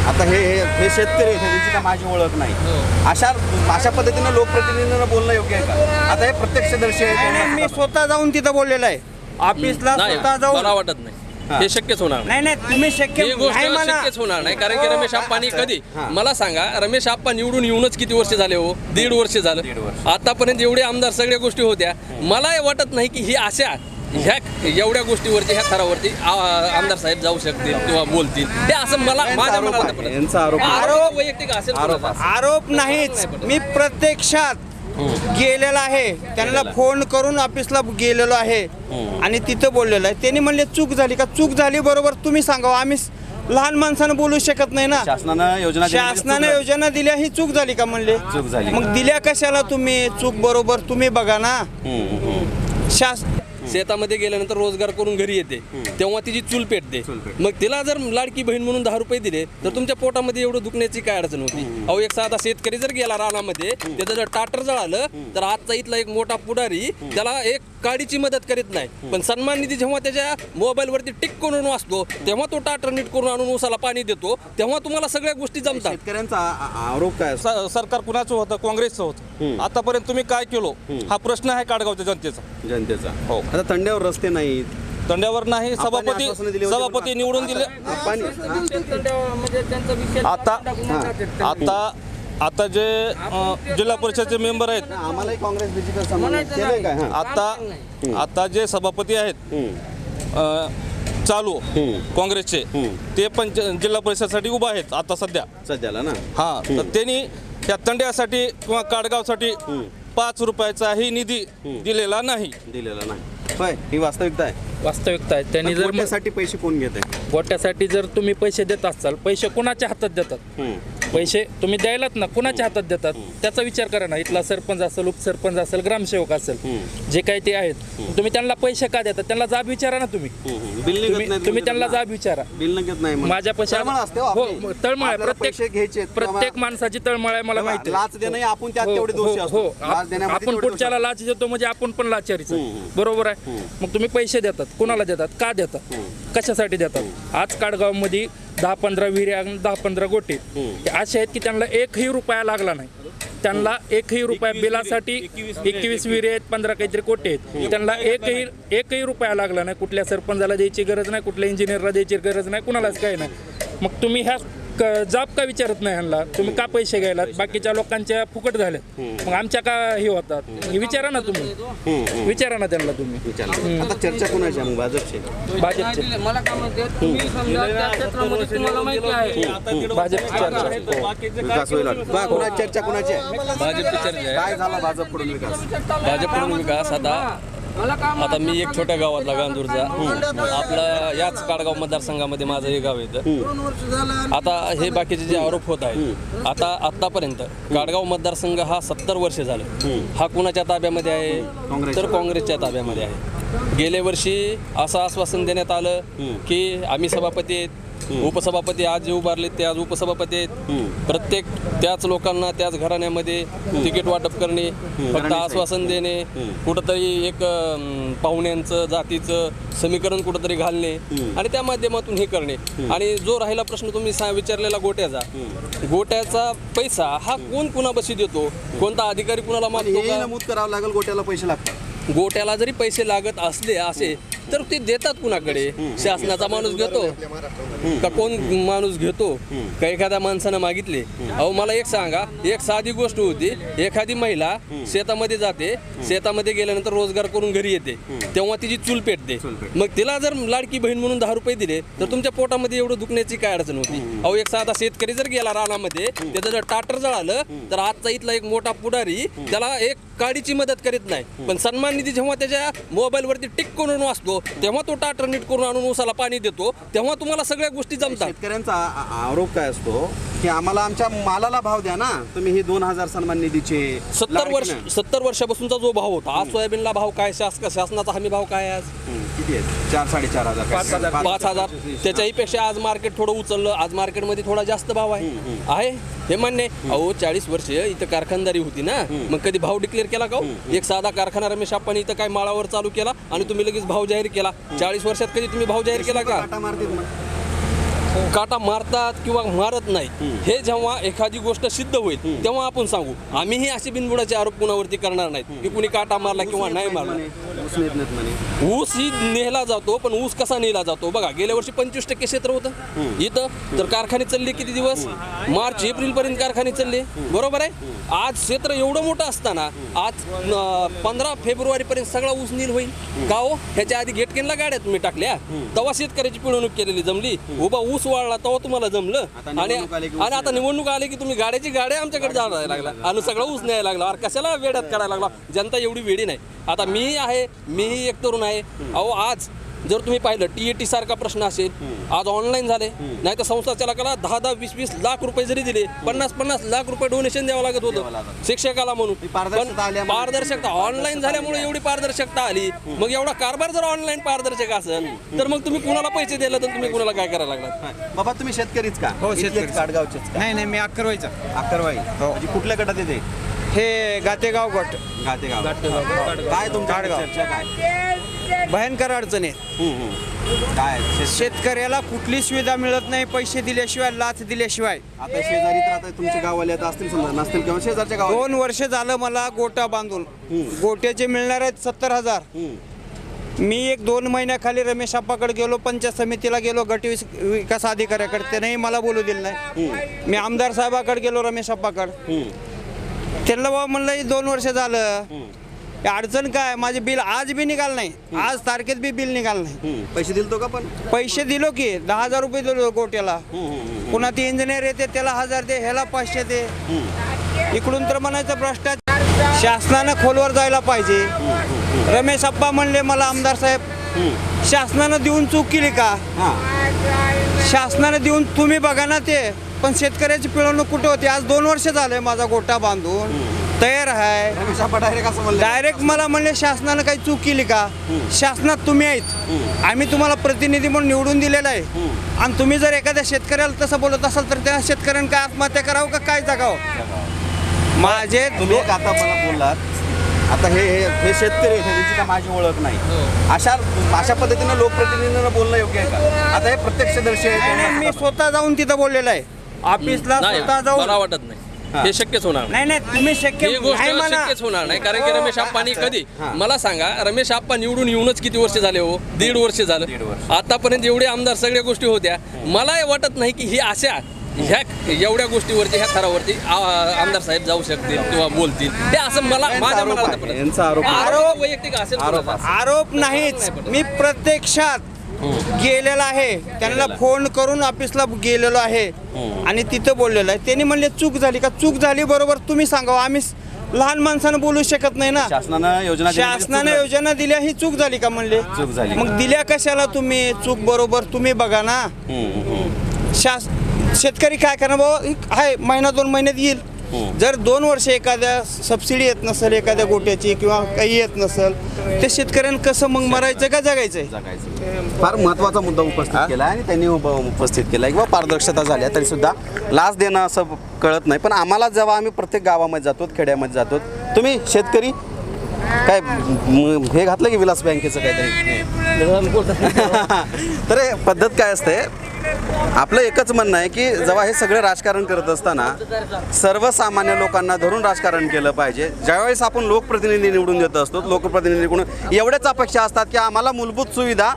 आता हे शेतकरी आहेत, त्यांची का माझी ओळख नाही, अशा पद्धतीनं लोकप्रतिनिधींना बोलणं योग्य आहे का? आता हे प्रत्यक्षदर्शी आहे. मी स्वतः जाऊन तिथं बोललेलं आहे ऑफिसला, स्वतः जाऊन. मला वाटत नाही हे शक्यच होणार नाही तुम्ही शक्य ही गोष्ट नाही म्हणा. शक्यच होणार नाही, कारण की रमेश आप्पांनी कधी मला सांगा, रमेश आप्पा निवडून येऊनच किती वर्ष झाले हो? 1.5 वर्ष झालं. आतापर्यंत एवढे आमदार सगळ्या गोष्टी होत्या. मला वाटत नाही की ही अशा ह्या एवढ्या गोष्टीवरती ह्या थरावरती आमदार साहेब जाऊ शकतील किंवा बोलतील, हे असं मला माझ्या मनाला यांचा आरोप वैयक्तिक असेल. आरोप नाहीच, मी प्रत्यक्षात गेलेला आहे, त्यांना फोन करून ऑफिसला गेलेलो आहे आणि तिथं बोललेलो आहे. त्यांनी म्हणले चूक झाली का? चूक झाली बरोबर, तुम्ही सांगा, आम्ही लहान माणसानं बोलू शकत नाही ना. शासनाने योजना दिल्या, ही चूक झाली का म्हणले? चूक झाली. मग दिल्या कशाला तुम्ही? चूक बरोबर तुम्ही बघा ना. शेतामध्ये गेल्यानंतर रोजगार करून घरी येते, तेव्हा तिची चूल पेटते. मग तिला जर लाडकी बहीण म्हणून 10 रुपये दिले तर तुमच्या पोटामध्ये एवढं दुखण्याची काय अडचण होती? अहो, एक साधा शेतकरी जर गेला रानामध्ये, त्याचं जर टाटर जळालं तर आजचा इथला एक मोठा पुढारी त्याला एक काडीची मदत करीत नाही, पण सन्मान निधी जेव्हा त्याच्या मोबाईलवरती टिक करून वाचतो, तेव्हा तो टाटर नीट करून आणून ऊसाला पाणी देतो, तेव्हा तुम्हाला सगळ्या गोष्टी जमतात. शेतकऱ्यांचा आरोप काय? सरकार कुणाचं होतं? काँग्रेसचं होतं. आतापर्यंत तुम्ही काय केलो हा प्रश्न आहे काडगावच्या जनतेचा. हो. आता तंड्यावर रस्ते नाहीत, तंड्यावर नाही, सभापती निवडून दिले. आता जे जिल्हा परिषदचे मेंबर आहेत, आम्हालाही काँग्रेस बीजेपी आता जे सभापती आहेत चालू काँग्रेसचे, ते पण जिल्हा परिषदसाठी उभा आहेत आता सध्याला ना. हा, तर त्यांनी त्या तंड्यासाठी किंवा काडगावसाठी 5 रुपयाचाही निधी दिलेला नाही. होय, ही वास्तविकता आहे. वास्तविकता आहे. त्यांनी जर गोट्यासाठी पैसे कोण घेत आहे? गोट्यासाठी जर तुम्ही पैसे देत असाल, पैसे कोणाच्या हातात देतात? पैसे तुम्ही द्यायलात ना, कोणाच्या हातात देतात त्याचा विचार करा ना. इथला सरपंच असेल, उपसरपंच असेल, ग्रामसेवक असेल, जे काही ते आहेत, तुम्ही त्यांना पैसे का देतात? त्यांना जाब विचारा ना. तुम्ही त्यांना जाब विचारा. बिल घेत नाही. माझ्या पैसे तळमळ आहे, प्रत्येक माणसाची तळमळ आहे, मला माहिती आहे. आपण त्यात तेवढे दोषी असतो. आपण पुढच्याला लाच देतो म्हणजे आपण पण लाचारीच, बरोबर आहे. मग तुम्ही पैसे देतात, कोणाला देतात, का देतात, कशासाठी देतात? आज काडगावमध्ये 10-15 विहिरी, 10-15 गोटे असे आहेत की त्यांना 1ही रुपया लागला नाही. त्यांना 1ही रुपया बिलासाठी 21 विहिरी आहेत, 15 काहीतरी कोटी आहेत, त्यांना एकही रुपया लागला नाही. कुठल्या सरपंचाला द्यायची गरज नाही, कुठल्या इंजिनियरला द्यायची गरज नाही, कुणालाच काही नाही. मग तुम्ही ह्या जाब का विचारत नाही ह्यांना? तुम्ही का पैसे घ्यायला? बाकीच्या लोकांच्या फुकट झाल्यात, मग आमच्या का हे होतात? विचारा ना तुम्ही, विचारा ना त्यांना तुम्ही. आता चर्चा कोणाची आहे? भाजपची. मला काय म्हणते, तुम्ही समजा त्या क्षेत्रामध्ये तुम्हाला माहिती आहे भाजपची चर्चा. विकास होईल. कोणाची चर्चा कोणाची आहे? भाजपची चर्चा आहे. काय झाला भाजपकडून विकास? भाजपकडून विकास आता मी एक छोट्या गावातला गांधूरचा, आपला याच काडगाव मतदारसंघामध्ये माझं हे गाव येतं. आता हे बाकीचे जे आरोप होत आहेत, आतापर्यंत काडगाव मतदारसंघ हा 70 वर्ष झालं. हा कुणाच्या ताब्यामध्ये आहे? तर काँग्रेसच्या ताब्यामध्ये आहे. गेल्या वर्षी असं आश्वासन देण्यात आलं की आम्ही सभापती आहेत, उपसभापती आज जे उभारले ते आज उपसभापती आहेत. प्रत्येक त्याच लोकांना त्याच घराण्यामध्ये तिकीट वाटप करणे, फक्त आश्वासन देणे, कुठंतरी एक पाहुण्यांचं जातीचं समीकरण कुठंतरी घालणे आणि त्या माध्यमातून हे करणे. आणि जो राहिला प्रश्न तुम्ही विचारलेला गोट्याचा पैसा हा कोण कुणापाशी देतो? कोणता अधिकारी कुणाला मागतो का? नमूद करावं लागेल, गोट्याला पैसे लागतात. गोट्याला जरी पैसे लागत असे तर ते देतात कुणाकडे? शासनाचा माणूस घेतो का कोण माणूस घेतो का एखाद्या माणसानं मागितले? अहो, मला एक सांगा, एक साधी गोष्ट होती. एखादी महिला शेतामध्ये जाते, शेतामध्ये गेल्यानंतर रोजगार करून घरी येते, तेव्हा तिची चूल पेटते. मग तिला जर लाडकी बहीण म्हणून 10 रुपये दिले तर तुमच्या पोटामध्ये एवढं दुखण्याची काय अडचण होती? अहो, एक साधा शेतकरी जर गेला रानामध्ये, त्याचं जर टाटर जळालं तर आजचा इथला एक मोठा पुढारी त्याला एक काडीची मदत करीत नाही, पण सन्मान निधी जेव्हा त्याच्या मोबाईलवरती टिक करून वाचतो, तेव्हा तो टाटर नीट करून आणून ऊसाला पाणी देतो, तेव्हा तुम्हाला सगळ्या गोष्टी जमतात. शेतकऱ्यांचा आरोप काय असतो की आम्हाला आमच्या मालाला भाव द्या ना तुम्ही. ही 2000 सन्मान निधीचे 70 वर्षापासूनचा जो भाव होता, आज सोयाबीनला भाव काय? शासनाचा हमी भाव काय आज? किती आहे? 4-4.5 हजार, 5,000. त्याच्याही पेक्षा आज मार्केट थोडं उचललं. आज मार्केटमध्ये थोडा जास्त भाव आहे हे मान्य. अहो, 40 वर्ष इथं कारखानदारी होती ना, मग कधी भाव डिक्लेअर केला का? एक साधा कारखाना रमेश आप्पांनी इथं काय माळावर चालू केला आणि तुम्ही लगेच भाव जाहीर केला? 40 वर्षात कधी तुम्ही भाव जाहीर केला का? काटा मारतात किंवा मारत नाही हे जेव्हा एखादी गोष्ट सिद्ध होईल तेव्हा आपण सांगू. आम्हीही असे बिनबुडाचे आरोप कुणावरती करणार नाहीत की कुणी काटा मारला किंवा नाही मारला. ऊस नेत नाहीत म्हणे. ऊस ही नेला जातो, पण ऊस कसा नेला जातो बघा. गेल्या वर्षी 25% क्षेत्र होतं इथं, तर कारखाने चालले किती दिवस, मार्च एप्रिल पर्यंत कारखाने चालले, बरोबर आहे. आज क्षेत्र एवढं मोठं असताना आज 15 फेब्रुवारी पर्यंत सगळा ऊस नील होईल का हो? ह्याच्या आधी गेटकेनला गाड्या तुम्ही टाकल्या, तेव्हा शेतकऱ्याची पिळवणूक केलेली जमली. उभा ऊस वाढला तेव्हा तुम्हाला जमलं. आणि आता निवडणूक आली की तुम्ही गाड्या आमच्याकडे जायला लागला आणि सगळा ऊस न्यायला लागला. अरे कशाला वेड्यात काढायला लागला? जनता एवढी वेडी नाही. आता मीही एक तरुण आहे. अहो आज जर तुम्ही पाहिलं TAT सारखा प्रश्न असेल, आज ऑनलाईन झाले, नाही तर संस्था चालकाला 10-10, 20-20 लाख रुपये जरी दिले, 50-50 लाख रुपये डोनेशन द्यावं लागत होतं शिक्षकाला म्हणून. पण पारदर्शकता ऑनलाईन झाल्यामुळे एवढी पारदर्शकता आली. मग एवढा कारभार जर ऑनलाईन पारदर्शक असेल तर मग तुम्ही कुणाला पैसे दिले तर तुम्ही कुणाला काय करायला लागलात? बाबा तुम्ही शेतकरीच का? हो, शेतकरी. इथलेच काडगावचेच का? नाही मी अक्करवाईचा. अक्करवाई म्हणजे कुठल्या गटात येते? हे गातेगाव गट. गातेगाव. काय तुमच्या काडगाव. चर्चा काय? भयंकर अडचण आहे. काय शेतकऱ्याला कुठली सुविधा मिळत नाही पैसे दिल्याशिवाय, लाच दिल्याशिवाय. आता शेजारी तर आता तुमच्या गावाला आता असतील समजा, नसतील किंवा शेजारच्या गावाला 2 वर्ष झालं मला गोटा बांधून. गोट्याचे मिळणार आहेत 70,000. मी 1-2 महिन्याखाली रमेश आप्पाकडे गेलो, पंचायत समितीला गेलो, गट विकास अधिकाऱ्याकडे, त्यानेही मला बोलू दिलं नाही. मी आमदार साहेबाकडे गेलो, रमेश आप्पाकडे, त्यांना बाबा म्हणलं 2 वर्ष झालं, अडचण काय, माझे बिल आज बी निघाल नाही, आज तारखेत बी बिल निघाल नाही. पैसे दिलतो का? पण पैसे दिलो की 10,000 रुपये दिलो गोट्याला. पुन्हा ते इंजिनियर येते त्याला 1000 दे, ह्याला 500 दे. इकडून तर म्हणायचं भ्रष्टाचार. शासनानं खोलवर जायला पाहिजे. रमेश आप्पा म्हणले मला आमदार साहेब, शासनानं देऊन चूक केली का? शासनानं देऊन तुम्ही बघा ना ते, पण शेतकऱ्याची पिळवणूक कुठे होती? आज 2 वर्ष झाले माझा गोटा बांधून तयार आहे. रमेश आप्पा डायरेक्ट असं म्हणले, डायरेक्ट मला म्हणले शासनानं काही चूक केली का? शासनात तुम्ही आहेत, आम्ही तुम्हाला प्रतिनिधी म्हणून निवडून दिलेला आहे. आणि तुम्ही जर एखाद्या शेतकऱ्याला तसं बोलत असाल तर त्या शेतकऱ्यानं काय आत्महत्या करावं का काय जगावं? माझे तुम्ही एक आता मला बोललात, आता हे शेतकरी आहेत, त्यांची का माझी ओळख नाही, अशा पद्धतीनं लोकप्रतिनिधींना बोलणं योग्य आहे का? आता हे प्रत्यक्षदर्शी आहे. मी स्वतः जाऊन तिथं बोललेलं आहे, ऑफिसला नाही, स्वतः जाऊन. मला वाटत नाही हे शक्यच होणार नाही. नाही तुम्ही शक्य ही गोष्ट नाही म्हणा. शक्यच होणार नाही. कारण की रमेश आप्पांनी कधी, मला सांगा, रमेश आप्पा निवडून येऊनच किती वर्ष झाले हो? 1.5 वर्ष झालं. आतापर्यंत एवढे आमदार सगळ्या गोष्टी होत्या. मला वाटत नाही की ही अशा ह्या एवढ्या गोष्टीवरती, ह्या थरावरती आमदार साहेब जाऊ शकतील किंवा बोलतील. ते असं मला माझ्या मनात यांचा आरोप आहे. आरोप वैयक्तिक असेल आरोप कोणाचा. आरोप नाहीच, मी प्रत्यक्षात गेलेला आहे. त्यांना फोन करून ऑफिसला गेलेलो आहे आणि तिथं बोललेलो आहे. त्यांनी म्हणले चूक झाली का? चूक झाली बरोबर तुम्ही सांगा, आम्ही लहान माणसानं बोलू शकत नाही ना. शासनानं योजना दिल्या, ही चूक झाली का म्हणले? चूक झाली. मग दिल्या कशाला तुम्ही? चूक बरोबर तुम्ही बघा ना. शेतकरी काय करणार बाबा, आहे महिना 2 महिन्यात येईल. जर 2 वर्ष एखाद्या सबसिडी येत नसेल, एखाद्या गोट्याची किंवा काही येत नसेल, ते शेतकऱ्यांना कसं मग मरायचं का जगायचंय? फार महत्त्वाचा मुद्दा उपस्थित केला आणि त्यांनी उपस्थित केला किंवा पारदर्शकता झाल्या तरी सुद्धा लाच देणं असं कळत नाही. पण आम्हाला जेव्हा आम्ही प्रत्येक गावामध्ये जातो, खेड्यामध्ये जातो, तुम्ही शेतकरी काय हे घातलं की विलास बँकेचं काहीतरी तर हे पद्धत काय असते, आपलं एकच म्हणणं आहे की जेव्हा हे सगळं राजकारण करत असताना सर्वसामान्य लोकांना धरून राजकारण केलं पाहिजे. ज्यावेळेस आपण लोकप्रतिनिधी निवडून देत असतो, लोकप्रतिनिधीकडून एवढ्याच अपेक्षा असतात की आम्हाला मूलभूत सुविधा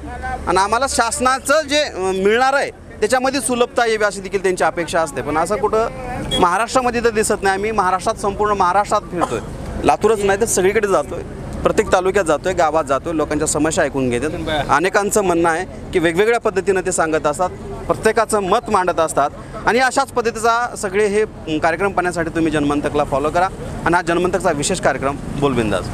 आणि आम्हाला शासनाचं जे मिळणार आहे त्याच्यामध्ये सुलभता यावी अशी देखील त्यांची अपेक्षा असते. पण असं कुठं महाराष्ट्रामध्ये तर दिसत नाही. आम्ही महाराष्ट्रात, संपूर्ण महाराष्ट्रात फिरतोय, लातूरच नाही तर सगळीकडे जातोय, प्रत्येक तालुक्यात जातोय, गावात जातोय, लोकांच्या समस्या ऐकून घेतात. अनेकांचं म्हणणं आहे की वेगवेगळ्या पद्धतीनं ते सांगत असतात, प्रत्येकाचं मत मांडत असतात. आणि अशाच पद्धतीचा सगळे हे कार्यक्रम पाहण्यासाठी तुम्ही जनमंतकला फॉलो करा. आणि हा जनमंतकचा विशेष कार्यक्रम बोलबिंदाज.